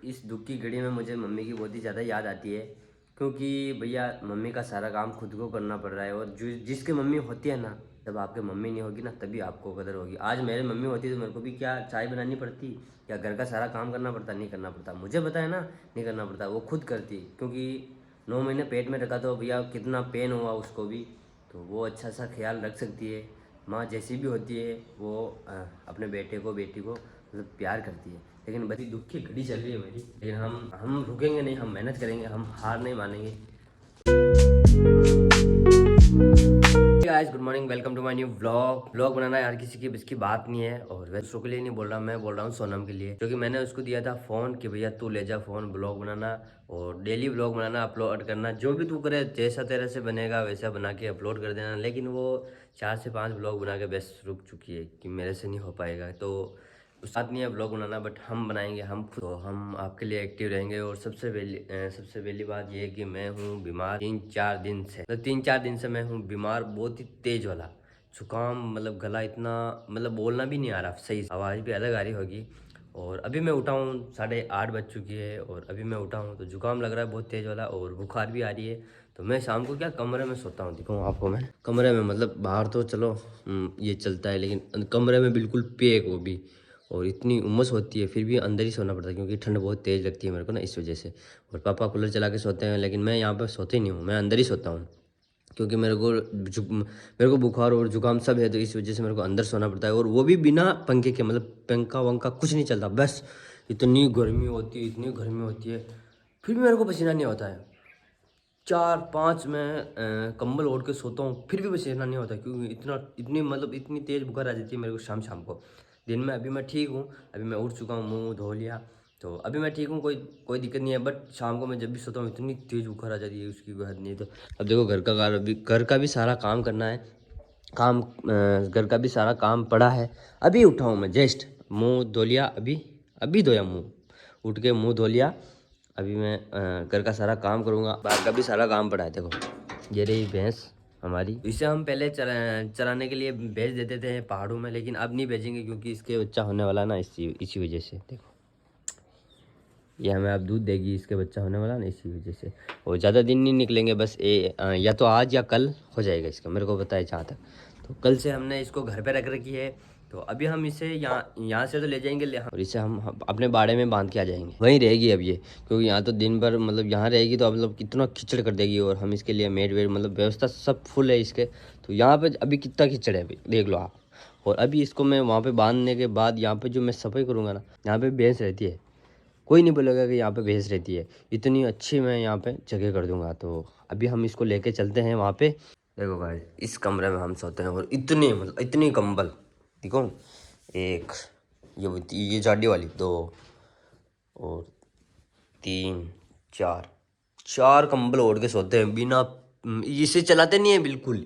इस दुख की घड़ी में मुझे मम्मी की बहुत ही ज़्यादा याद आती है, क्योंकि भैया मम्मी का सारा काम खुद को करना पड़ रहा है। और जो जिसकी मम्मी होती है ना, जब आपके मम्मी नहीं होगी ना तभी आपको कदर होगी। आज मेरी मम्मी होती तो मेरे को भी क्या चाय बनानी पड़ती या घर का सारा काम करना पड़ता? नहीं करना पड़ता। मुझे पता है ना, नहीं करना पड़ता, वो खुद करती। क्योंकि 9 महीने पेट में रखा तो भैया कितना पेन हुआ उसको भी, तो वो अच्छा सा ख्याल रख सकती है। माँ जैसी भी होती है वो अपने बेटे को बेटी को मतलब प्यार करती है। लेकिन बड़ी दुख की घड़ी चल रही है मेरी, लेकिन हम रुकेंगे नहीं, हम मेहनत करेंगे, हम हार नहीं मानेंगे। Guys good morning, welcome to my new vlog बनाना यार किसी की बस की बात नहीं है। और वैसे दूसरों के लिए नहीं बोल रहा, मैं बोल रहा हूँ सोनम के लिए, क्योंकि मैंने उसको दिया था फ़ोन कि भैया तू ले जा फ़ोन, ब्लॉग बनाना और डेली ब्लॉग बनाना, अपलोड करना, जो भी तू करे जैसा तेरे से बनेगा वैसा बना के अपलोड कर देना। लेकिन वो 4 से 5 ब्लॉग बना के बस रुक चुकी है कि मेरे से नहीं हो पाएगा। तो उस बात नहीं है ब्लॉग बनाना, बट हम बनाएंगे, हम खुद, तो हम आपके लिए एक्टिव रहेंगे। और सबसे पहली बात ये है कि मैं हूँ बीमार 3-4 दिन से, तो 3-4 दिन से मैं हूँ बीमार, बहुत ही तेज वाला जुकाम, मतलब गला इतना, मतलब बोलना भी नहीं आ रहा सही, आवाज़ भी अलग आ रही होगी। और अभी मैं उठा हूँ, 8:30 बज चुकी है और अभी मैं उठा हूँ, तो जुकाम लग रहा है बहुत तेज़ वाला और बुखार भी आ रही है। तो मैं शाम को क्या कमरे में सोता हूँ, दिखाऊँ आपको मैं कमरे में, मतलब बाहर तो चलो ये चलता है, लेकिन कमरे में बिल्कुल पैक वो भी। और इतनी उमस होती है फिर भी अंदर ही सोना पड़ता है, क्योंकि ठंड बहुत तेज़ लगती है मेरे को ना, इस वजह से। और पापा कूलर चला के सोते हैं, लेकिन मैं यहाँ पर सोते ही नहीं हूँ, मैं अंदर ही सोता हूँ। क्योंकि मेरे को बुखार और जुकाम सब है, तो इस वजह से मेरे को अंदर सोना पड़ता है। और वो भी बिना पंखे के, मतलब पंखा वंखा कुछ नहीं चलता, बस इतनी गर्मी होती है, इतनी गर्मी होती है, फिर भी मेरे को पसीना नहीं होता है। 4-5 में कंबल ओढ़ के सोता हूँ फिर भी पसीना नहीं होता, क्योंकि इतनी मतलब इतनी तेज़ बुखार आ जाती है मेरे को शाम शाम को। दिन में अभी मैं ठीक हूँ, अभी मैं उठ चुका हूँ, मुंह धो लिया, तो अभी मैं ठीक हूँ, कोई कोई दिक्कत नहीं है। बट शाम को मैं जब भी सोता हूँ इतनी तेज़ बुखार आ जाती है, उसकी कोई हद नहीं है। तो अब देखो घर का भी सारा काम करना है, घर का भी सारा काम पड़ा है। अभी उठा हूँ मैं, जस्ट मुँह धो लिया, अभी अभी धोया मुँह, उठ के मुँह धो लिया। अभी मैं घर का सारा काम करूँगा, बाहर का भी सारा काम पड़ा है। देखो ये रही भैंस हमारी, इसे हम पहले चराने के लिए भेज देते थे पहाड़ों में, लेकिन अब नहीं भेजेंगे क्योंकि इसके बच्चा होने वाला ना, इसी वजह से। देखो ये हमें अब दूध देगी, इसके बच्चा होने वाला ना, इसी वजह से। और ज़्यादा दिन नहीं निकलेंगे, बस या तो आज या कल हो जाएगा इसका, मेरे को पता है जहाँ तक। तो कल से हमने इसको घर पे रख रखी है, तो अभी हम इसे यहाँ से तो ले जाएंगे और इसे हम अपने बाड़े में बांध के आ जाएंगे, वहीं रहेगी अब ये। क्योंकि यहाँ तो दिन भर मतलब यहाँ रहेगी तो मतलब कितना कीचड़ कर देगी, और हम इसके लिए मेड वेड मतलब व्यवस्था सब फुल है इसके। तो यहाँ पे अभी कितना कीचड़ है, अभी देख लो आप। और अभी इसको मैं वहाँ पे बांधने के बाद यहाँ पे जो मैं सफाई करूँगा ना, यहाँ पे भैंस रहती है, कोई नहीं बोलेगा कि यहाँ पे भैंस रहती है, इतनी अच्छी मैं यहाँ पे जगह कर दूंगा। तो अभी हम इसको लेके चलते हैं वहाँ पे। देखो भाई इस कमरे में हम सोते हैं, और इतनी मतलब इतनी कंबल, देखो एक ये जाडी वाली, 2 और 3 4 4 कंबल ओढ़ के सोते हैं बिना, इसे चलाते नहीं है बिल्कुल।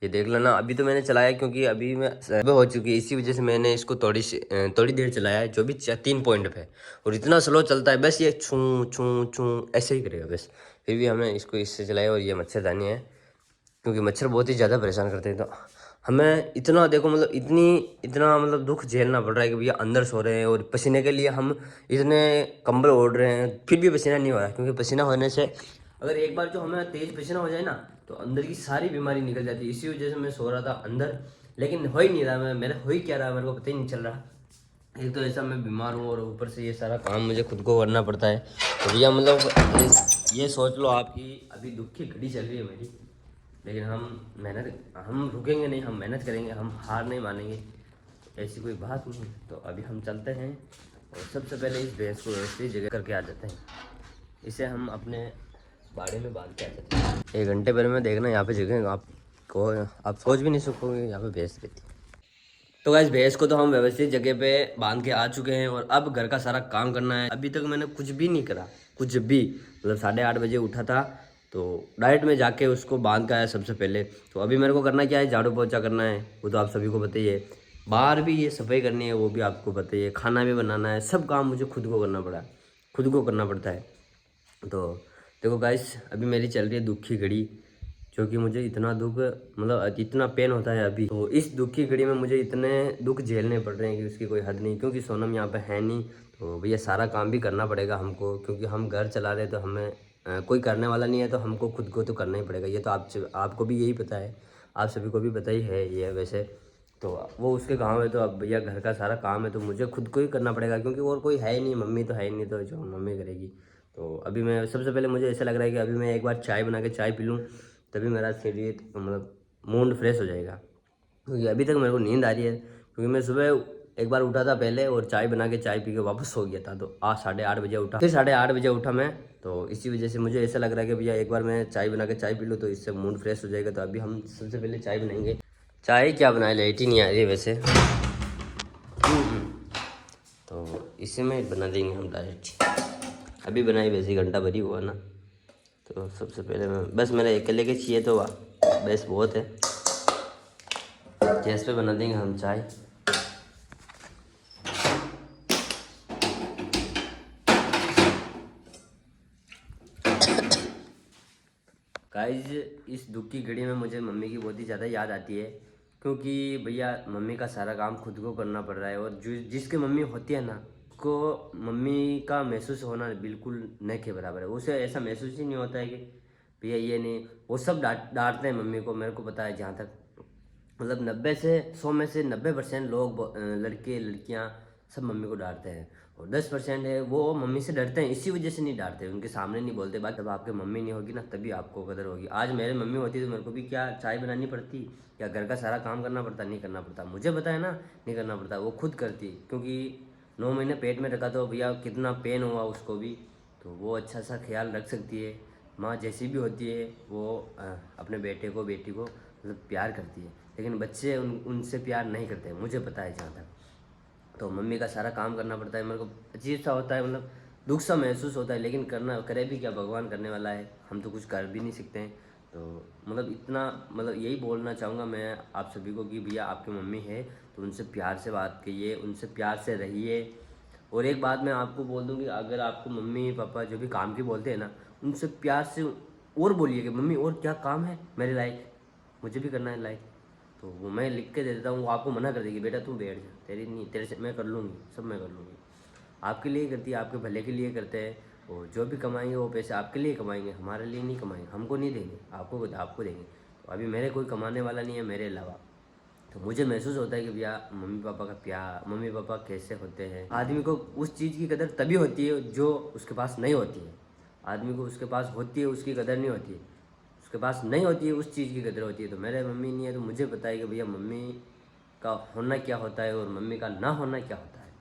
ये देख लेना, अभी तो मैंने चलाया क्योंकि अभी मैं सुबह हो चुकी है, इसी वजह से मैंने इसको थोड़ी देर चलाया है, जो भी 3 पॉइंट पे। और इतना स्लो चलता है, बस ये छू छू छू ऐसे ही करेगा बस। फिर भी हमने इसको इससे चलाया। और ये मच्छरदानी है, क्योंकि मच्छर बहुत ही ज़्यादा परेशान करते हैं। तो हमें इतना देखो मतलब इतना मतलब दुख झेलना पड़ रहा है कि भैया अंदर सो रहे हैं, और पसीने के लिए हम इतने कंबल ओढ़ रहे हैं, फिर भी पसीना नहीं हो रहा है। क्योंकि पसीना होने से अगर एक बार जो हमें तेज पसीना हो जाए ना, तो अंदर की सारी बीमारी निकल जाती है। इसी वजह से मैं सो रहा था अंदर, लेकिन हो ही नहीं रहा, मेरा हो ही क्या रहा मेरे को पता ही नहीं चल रहा। एक तो ऐसा मैं बीमार हूँ, और ऊपर से ये सारा काम मुझे खुद को करना पड़ता है। तो भैया मतलब ये सोच लो आप कि अभी दुख की घड़ी चल रही है मेरी, लेकिन हम रुकेंगे नहीं, हम मेहनत करेंगे, हम हार नहीं मानेंगे, ऐसी कोई बात नहीं। तो अभी हम चलते हैं, और सबसे पहले इस भैंस को व्यवस्थित जगह करके आ जाते हैं। इसे हम अपने बाड़े में बांध के आ जाते हैं। 1 घंटे भर में देखना यहाँ पे जगह आप सोच भी नहीं सकोगे यहाँ पे भैंस रहती है। तो गाइस भैंस को तो हम व्यवस्थित जगह पे बांध के आ चुके हैं, और अब घर का सारा काम करना है। अभी तक मैंने कुछ भी नहीं करा, कुछ भी, मतलब 8:30 बजे उठा था, तो डायरेक्ट में जाके उसको बांध के आया सबसे पहले। तो अभी मेरे को करना क्या है, झाड़ू पोछा करना है, वो तो आप सभी को पता ही है। बाहर भी ये सफाई करनी है, वो भी आपको पता ही है। खाना भी बनाना है, सब काम मुझे खुद को करना पड़ा, खुद को करना पड़ता है। तो देखो गाइस अभी मेरी चल रही है दुख की घड़ी, जो कि मुझे इतना दुख, मतलब इतना पेन होता है अभी। तो इस दुख की घड़ी में मुझे इतने दुख झेलने पड़ रहे हैं कि उसकी कोई हद नहीं। क्योंकि सोनम यहाँ पे है नहीं, तो भैया सारा काम भी करना पड़ेगा हमको, क्योंकि हम घर चला रहे तो हमें कोई करने वाला नहीं है, तो हमको खुद को तो करना ही पड़ेगा। ये तो आपको भी यही पता है, आप सभी को भी पता ही है ये वैसे। तो वो उसके गाँव है, तो अब भैया घर का सारा काम है तो मुझे खुद को ही करना पड़ेगा, क्योंकि और कोई है ही नहीं, मम्मी तो है ही नहीं, तो जो मम्मी करेगी। तो अभी मैं सबसे पहले मुझे ऐसा लग रहा है कि अभी मैं एक बार चाय बना के चाय पी लूँ, तभी मेरा शरीर मतलब मूड फ्रेश हो जाएगा। क्योंकि अभी तक मेरे को नींद आ रही है, क्योंकि मैं सुबह एक बार उठा था पहले और चाय बना के चाय पी के वापस सो गया था। तो आज 8:30 बजे उठा, फिर 8:30 बजे उठा मैं। तो इसी वजह से मुझे ऐसा लग रहा है कि भैया एक बार मैं चाय बना के चाय पी लूँ तो इससे मूड फ्रेश हो जाएगा। तो अभी हम सबसे पहले चाय बनाएंगे। चाय क्या बनाए, लाइट ही नहीं आ रही है वैसे। तो इसी में बना देंगे हम डायरेक्ट। अभी बनाई वैसे ही घंटा भरी हुआ ना। तो सबसे पहले मैं बस मेरे अकेले के चाहिए तो बस बहुत है। गैस पे बना देंगे हम चाय। गाइस इस दुख की घड़ी में मुझे मम्मी की बहुत ही ज़्यादा याद आती है, क्योंकि भैया मम्मी का सारा काम खुद को करना पड़ रहा है। और जिसकी मम्मी होती है ना, उसको मम्मी का महसूस होना बिल्कुल न के बराबर है। उसे ऐसा महसूस ही नहीं होता है कि भैया ये नहीं, वो सब डांटते हैं मम्मी को। मेरे को पता है, जहाँ तक मतलब 100 में से 90% लोग लड़के लड़कियां सब मम्मी को डांटते हैं, और 10% है वो मम्मी से डरते हैं, इसी वजह से नहीं डांटते, उनके सामने नहीं बोलते बात। जब आपके मम्मी नहीं होगी ना, तभी आपको कदर होगी। आज मेरे मम्मी होती तो मेरे को भी क्या चाय बनानी पड़ती या घर का सारा काम करना पड़ता? नहीं करना पड़ता। मुझे पता है ना, नहीं करना पड़ता, वो खुद करती। क्योंकि 9 महीने पेट में रखा तो भैया कितना पेन हुआ उसको भी, तो वो अच्छा सा ख्याल रख सकती है। माँ जैसी भी होती है वो अपने बेटे को बेटी को मतलब प्यार करती है, लेकिन बच्चे उनसे प्यार नहीं करते, मुझे पता है जहाँ तक। तो मम्मी का सारा काम करना पड़ता है। मेरे को अजीब सा होता है, मतलब दुख सा महसूस होता है, लेकिन करना करे भी क्या, भगवान करने वाला है, हम तो कुछ कर भी नहीं सकते हैं। तो मतलब इतना मतलब यही बोलना चाहूँगा मैं आप सभी को कि भैया आपकी मम्मी है तो उनसे प्यार से बात कीजिए, उनसे प्यार से रहिए। और एक बात मैं आपको बोल दूँ कि अगर आपको मम्मी पापा जो भी काम की बोलते हैं ना, उनसे प्यार से और बोलिए कि मम्मी और क्या काम है मेरे लायक, मुझे भी करना है लाइक। तो वो मैं लिख के दे देता हूँ, वो आपको मना कर देगी, बेटा तू बैठ जा, तेरी नहीं, तेरे से मैं कर लूँगी, सब मैं कर लूँगी। आपके लिए करती है, आपके भले के लिए करते हैं। और जो भी कमाएंगे वो पैसे आपके लिए कमाएंगे, हमारे लिए नहीं कमाएंगे, हमको नहीं देंगे, आपको देंगे। तो अभी मेरे कोई कमाने वाला नहीं है मेरे अलावा। तो मुझे महसूस होता है कि भैया मम्मी पापा का प्यार, मम्मी पापा कैसे होते हैं। आदमी को उस चीज़ की कदर तभी होती है जो उसके पास नहीं होती है। आदमी को उसके पास होती है उसकी कदर नहीं होती है, उसके पास नहीं होती है उस चीज़ की कदर होती है। तो मेरे मम्मी नहीं है तो मुझे पता है कि भैया मम्मी का होना क्या होता है और मम्मी का ना होना क्या होता है।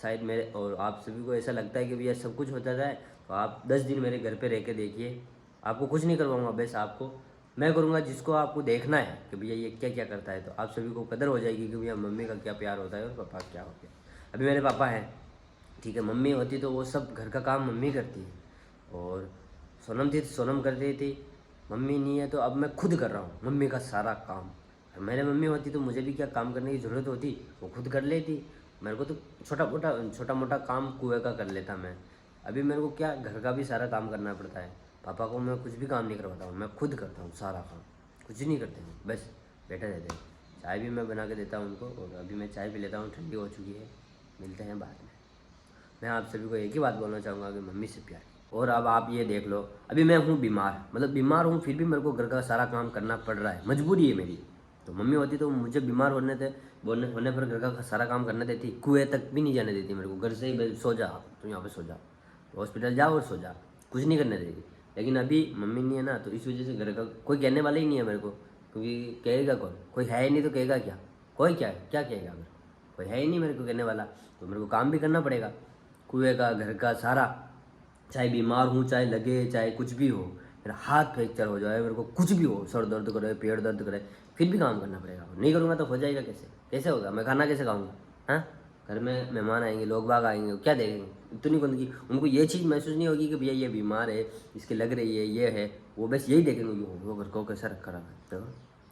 शायद मेरे और आप सभी को ऐसा लगता है कि भैया सब कुछ होता है, तो आप 10 दिन मेरे घर पे रह के देखिए, आपको कुछ नहीं करवाऊँगा, बस आपको मैं करूँगा जिसको आपको देखना है कि भैया ये क्या क्या करता है। तो आप सभी को कदर हो जाएगी कि भैया मम्मी का क्या प्यार होता है और पापा क्या होता है। अभी मेरे पापा हैं, ठीक है, मम्मी होती तो वो सब घर का काम मम्मी करती है, और सोनम थी तो सोनम कर रही थी। मम्मी नहीं है तो अब मैं खुद कर रहा हूँ मम्मी का सारा काम। और मेरे मम्मी होती तो मुझे भी क्या काम करने की ज़रूरत होती, वो खुद कर लेती। मेरे को तो छोटा मोटा काम कुएं का कर लेता मैं। अभी मेरे को क्या घर का भी सारा काम करना पड़ता है। पापा को मैं कुछ भी काम नहीं करवाता हूँ, मैं खुद करता हूँ सारा काम, कुछ नहीं करते हैं, बस बैठे रहते हैं। चाय भी मैं बना के देता हूँ उनको, और अभी मैं चाय पी लेता हूँ, ठंडी हो चुकी है। मिलते हैं बाद में। मैं आप सभी को एक ही बात बोलना चाहूँगा कि मम्मी से प्यार। और अब आप ये देख लो, अभी मैं हूँ बीमार, मतलब बीमार हूँ फिर भी मेरे को घर का सारा काम करना पड़ रहा है, मजबूरी है मेरी। तो मम्मी होती तो मुझे बीमार होने पर घर का सारा काम करने देती, कुएं तक भी नहीं जाने देती मेरे को। घर से ही सो जा, तो यहाँ पे सो जा, हॉस्पिटल जाओ और सो जा, कुछ नहीं करने देती। लेकिन अभी मम्मी नहीं है ना, तो इस वजह से घर का कोई कहने वाला ही नहीं है मेरे को, क्योंकि कहेगा कौन, कोई है ही नहीं तो कहेगा क्या, कोई क्या कहेगा, मेरे कोई है ही नहीं मेरे को कहने वाला। तो मेरे को काम भी करना पड़ेगा, कुएं का घर का सारा। चाहे बीमार हूँ, चाहे लगे, चाहे कुछ भी हो, मेरा हाथ फ्रैक्चर हो जाए, मेरे को कुछ भी हो, सर दर्द करे, पेट दर्द करे, फिर भी काम करना पड़ेगा। नहीं करूँगा तो हो जाएगा कैसे, कैसे होगा, मैं खाना कैसे खाऊंगा? हाँ, घर में मेहमान आएंगे, लोग बाग आएंगे, क्या देखेंगे इतनी गंदगी। उनको ये चीज़ महसूस नहीं होगी कि भैया ये बीमार है, इसके लग रही है, ये है वो, बस यही देखेंगे कि वो घर को कैसा रखा रहा है। तो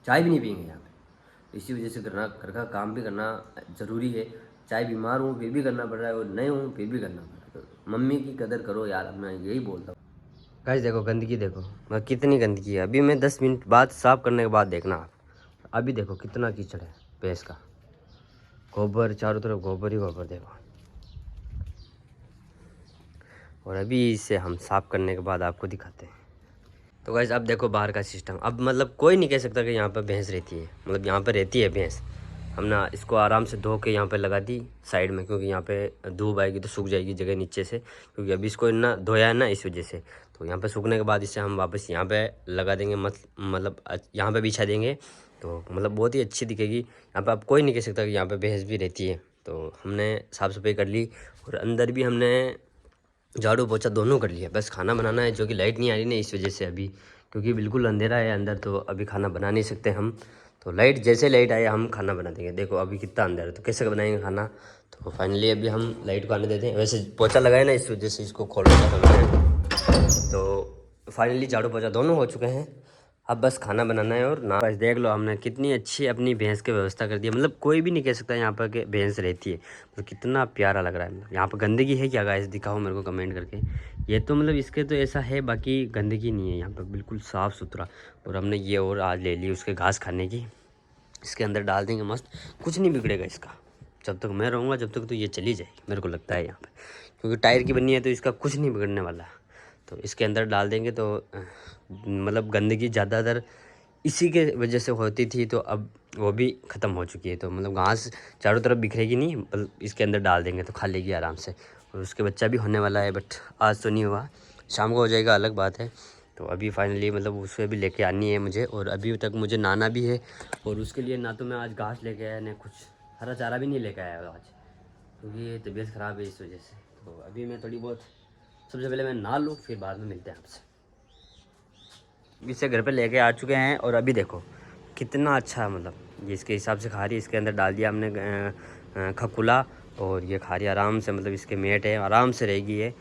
चाय भी नहीं पियेंगे यहाँ पे। इसी वजह से घर का काम भी करना ज़रूरी है। चाहे बीमार हूँ फिर भी करना पड़ रहा है, और नहीं हूँ फिर भी करना पड़ रहा है। तो मम्मी की कदर करो यार, मैं यही बोलता हूँ। गाइस देखो गंदगी देखो, मैं कितनी गंदगी है। अभी मैं 10 मिनट बाद साफ़ करने के बाद देखना आप, अभी देखो कितना कीचड़ है भैंस का, गोबर चारों तरफ, गोबर ही गोबर। देखो और अभी इसे हम साफ़ करने के बाद आपको दिखाते हैं। तो गाइस अब देखो बाहर का सिस्टम। अब मतलब कोई नहीं कह सकता कि यहाँ पर भैंस रहती है, मतलब यहाँ पर रहती है भैंस। हम ना इसको आराम से धो के यहाँ पे लगा दी साइड में, क्योंकि यहाँ पे धूप आएगी तो सूख जाएगी जगह नीचे से, क्योंकि अभी इसको ना धोया है ना इस वजह से। तो यहाँ पे सूखने के बाद इसे हम वापस यहाँ पे लगा देंगे, मतलब यहाँ पे बिछा देंगे, तो मतलब बहुत ही अच्छी दिखेगी। यहाँ पे अब कोई नहीं कह सकता कि यहाँ पे भैंस भी रहती है। तो हमने साफ़ सफाई कर ली और अंदर भी हमने झाड़ू पोछा दोनों कर लिया। बस खाना बनाना है, जो कि लाइट नहीं आ रही ना इस वजह से अभी, क्योंकि बिल्कुल अंधेरा है अंदर, तो अभी खाना बना नहीं सकते हम। तो लाइट जैसे लाइट आए हम खाना बना देंगे। देखो अभी कितना अंदर है तो कैसे बनाएंगे खाना। तो फाइनली अभी हम लाइट को आने देते हैं। वैसे पोछा लगाए ना इस वजह से इसको खोल रहा था मैंने। तो फाइनली झाड़ू पोछा दोनों हो चुके हैं। अब बस खाना बनाना है और ना। बस देख लो हमने कितनी अच्छी अपनी भैंस की व्यवस्था कर दी है। मतलब कोई भी नहीं कह सकता यहाँ पर कि भैंस रहती है। मतलब कितना प्यारा लग रहा है। मतलब यहाँ पर गंदगी है क्या गाइस, दिखाओ मेरे को कमेंट करके। ये तो मतलब इसके तो ऐसा है, बाकी गंदगी नहीं है यहाँ पर, बिल्कुल साफ़ सुथरा। और हमने ये और आज ले ली उसके घास खाने की, इसके अंदर डाल देंगे मस्त, कुछ नहीं बिगड़ेगा इसका। जब तक मैं रहूँगा जब तक तो ये चली जाएगी मेरे को लगता है यहाँ पे, क्योंकि टायर की बनी है तो इसका कुछ नहीं बिगड़ने वाला। तो इसके अंदर डाल देंगे तो मतलब गंदगी ज़्यादातर इसी के वजह से होती थी, तो अब वो भी ख़त्म हो चुकी है। तो मतलब घास चारों तरफ बिखरेगी नहीं, मतलब इसके अंदर डाल देंगे तो खा लेगी आराम से। और उसके बच्चा भी होने वाला है, बट आज तो नहीं हुआ, शाम को हो जाएगा, अलग बात है। तो अभी फाइनली मतलब उसे भी लेके आनी है मुझे, और अभी तक मुझे नहाना भी है। और उसके लिए ना तो मैं आज घास लेके आया, ना कुछ हरा चारा भी नहीं लेके आया आज, क्योंकि तबीयत ख़राब है इस वजह से। तो अभी मैं थोड़ी बहुत, सबसे पहले मैं नहा लूँ, फिर बाद में मिलते हैं आपसे। इसे घर पे लेके आ चुके हैं और अभी देखो कितना अच्छा है, मतलब ये इसके हिसाब से खा रही है। इसके अंदर डाल दिया हमने खकुला, और ये खा रही है आराम से, मतलब इसके मेट है, आराम से रहेगी ये।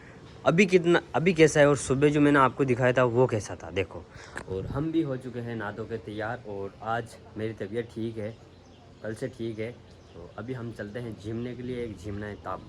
अभी कितना, अभी कैसा है और सुबह जो मैंने आपको दिखाया था वो कैसा था देखो। और हम भी हो चुके हैं नहा धो के तैयार, और आज मेरी तबीयत ठीक है, कल से ठीक है। तो अभी हम चलते हैं झीमने के लिए, एक झीमना है ताप।